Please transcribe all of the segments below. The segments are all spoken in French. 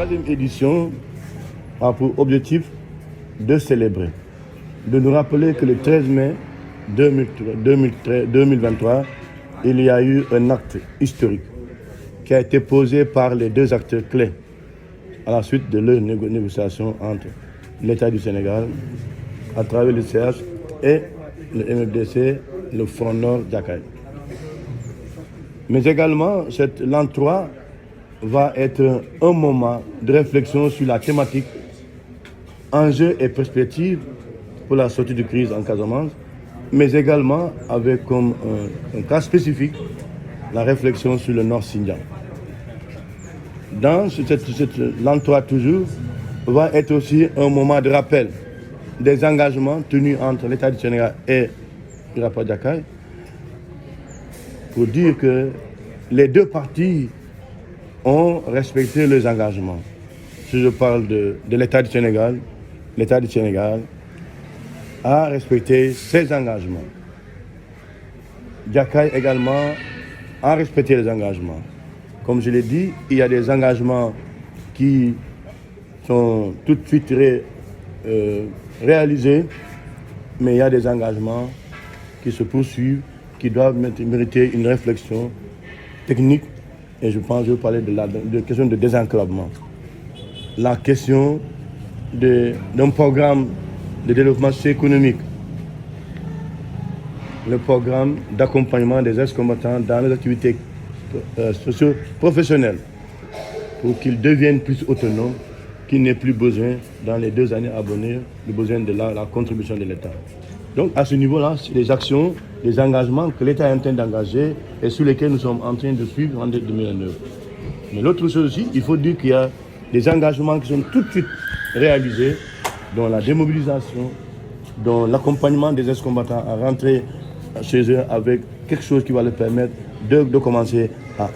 troisième édition a pour objectif de célébrer, de nous rappeler que le 13 mai 2023, il y a eu un acte historique qui a été posé par les deux acteurs clés à la suite de leurs négociations entre l'État du Sénégal, à travers le CH et le MFDC, le Front Nord Jakaye. Mais également, l'an 3 va être un moment de réflexion sur la thématique enjeux et perspectives pour la sortie de crise en Casamance, mais également avec comme un cas spécifique la réflexion sur le Nord Sindian. Dans l'an 3 toujours, va être aussi un moment de rappel des engagements tenus entre l'État du Sénégal et le rapport Jakaye pour dire que les deux parties ont respecté leurs engagements. Si je parle de l'État du Sénégal a respecté ses engagements. Jakaye également a respecté les engagements. Comme je l'ai dit, il y a des engagements qui sont tout de suite réalisés, mais il y a des engagements qui se poursuivent, qui doivent mériter une réflexion technique. Et je pense que je vais parler de la question de désenclavement. La question d'un programme de développement socio-économique, le programme d'accompagnement des ex-combattants dans les activités socio-professionnelles pour qu'ils deviennent plus autonomes, qu'ils n'aient plus besoin, dans les 2 années à venir, de besoin de la contribution de l'État. Donc à ce niveau-là, c'est les actions, les engagements que l'État est en train d'engager et sur lesquels nous sommes en train de suivre en 2009. Mais l'autre chose aussi, il faut dire qu'il y a des engagements qui sont tout de suite réalisés, dont la démobilisation, dont l'accompagnement des ex-combattants à rentrer chez eux avec quelque chose qui va leur permettre de commencer à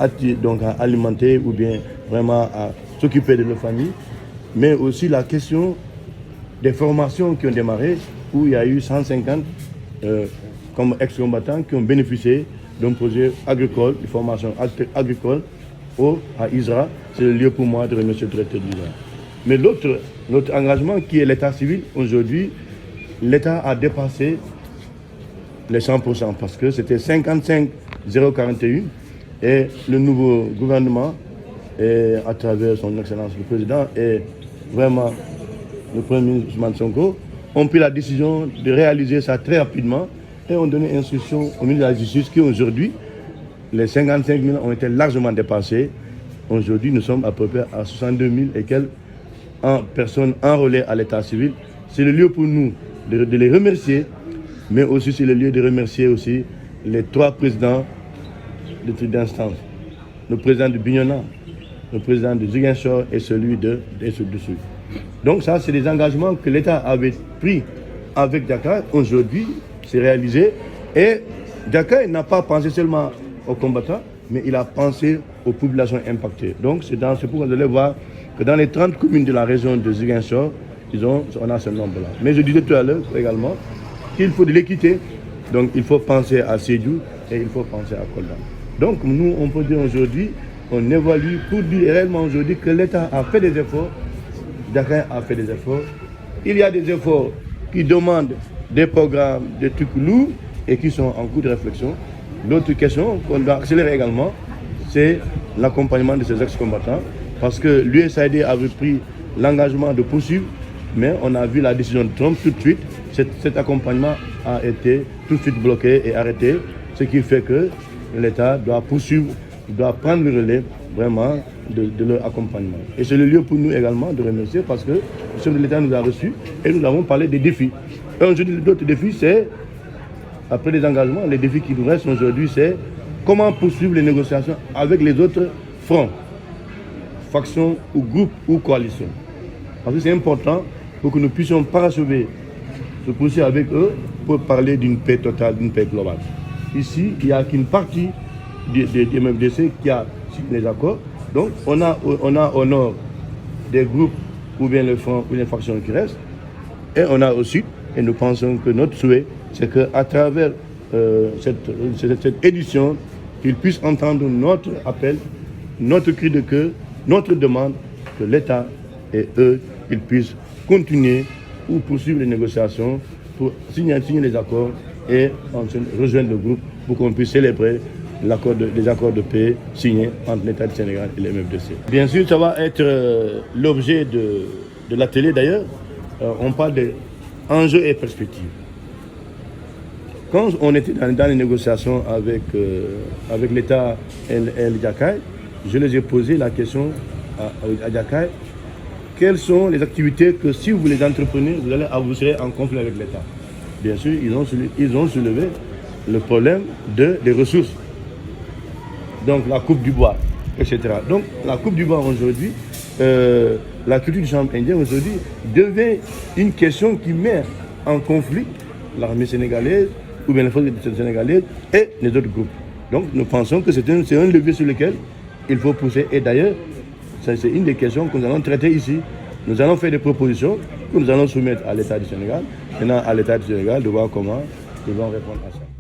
alimenter ou bien vraiment à s'occuper de leur famille, mais aussi la question des formations qui ont démarré, où il y a eu 150 comme ex-combattants qui ont bénéficié d'un projet agricole, de formation agricole à ISRA. C'est le lieu pour moi de remercier le directeur d'ISRA. Mais l'autre engagement qui est l'état civil, aujourd'hui, l'État a dépassé les 100% parce que c'était 55,041 et le nouveau gouvernement, et à travers son excellence le président et vraiment le premier ministre Ousmane Sonko, ont pris la décision de réaliser ça très rapidement et ont donné instruction au ministre de la Justice qu'aujourd'hui, les 55 000 ont été largement dépassés. Aujourd'hui, nous sommes à peu près à 62 000 et quelques personnes enrôlées à l'état civil. C'est le lieu pour nous de les remercier, mais aussi c'est le lieu de remercier aussi les 3 présidents de toute instance. Le président de Bignona, le président de Ziguinchor et celui de Dessous. Donc ça, c'est des engagements que l'État avait pris avec Jakaye. Aujourd'hui, c'est réalisé. Et Jakaye n'a pas pensé seulement aux combattants, mais il a pensé aux populations impactées. Donc c'est pourquoi vous allez voir que dans les 30 communes de la région de Ziguinchor, on a ce nombre-là. Mais je disais tout à l'heure également qu'il faut de l'équité. Donc il faut penser à Sédhiou et il faut penser à Kolda. Donc nous, on peut dire aujourd'hui, on évalue pour dire réellement aujourd'hui que l'État a fait des efforts. Jakaye a fait des efforts. Il y a des efforts qui demandent des programmes, des trucs lourds et qui sont en cours de réflexion. L'autre question qu'on doit accélérer également, c'est l'accompagnement de ces ex-combattants parce que l'USAID avait pris l'engagement de poursuivre, mais on a vu la décision de Trump tout de suite. Cet accompagnement a été tout de suite bloqué et arrêté, ce qui fait que l'État doit poursuivre, doit prendre le relais vraiment de leur accompagnement. Et c'est le lieu pour nous également de remercier parce que le chef de l'État nous a reçus et nous avons parlé des défis. Et aujourd'hui, d'autres défis, c'est, après les engagements, les défis qui nous restent aujourd'hui, c'est comment poursuivre les négociations avec les autres fronts, factions ou groupes ou coalitions. Parce que c'est important pour que nous puissions parachever, se poursuivre avec eux pour parler d'une paix totale, d'une paix globale. Ici, il n'y a qu'une partie des MFDC qui a signé les accords. Donc, on a au nord des groupes ou bien le front ou les factions qui restent. Et on a au sud, et nous pensons que notre souhait, c'est qu'à travers cette édition, qu'ils puissent entendre notre appel, notre cri de cœur, notre demande que l'État et eux, ils puissent continuer ou poursuivre les négociations pour signer les accords et ensuite rejoindre le groupe pour qu'on puisse célébrer les accords de paix signés entre l'État du Sénégal et le MFDC. Bien sûr, ça va être l'objet de l'atelier d'ailleurs. On parle d'enjeux et perspectives. Quand on était dans les négociations avec l'État et l'Adiakaï, je les ai posé la question à Adiakaï, quelles sont les activités que si vous les entreprenez, vous serez en conflit avec l'État. Bien sûr, ils ont soulevé le problème des ressources. Donc la coupe du bois, etc. Donc la coupe du bois aujourd'hui, la culture du champ indien aujourd'hui devient une question qui met en conflit l'armée sénégalaise ou bien les forces sénégalaises et les autres groupes. Donc nous pensons que c'est un levier sur lequel il faut pousser. Et d'ailleurs, c'est une des questions que nous allons traiter ici. Nous allons faire des propositions que nous allons soumettre à l'État du Sénégal. Maintenant, à l'État du Sénégal de voir comment ils vont répondre à ça.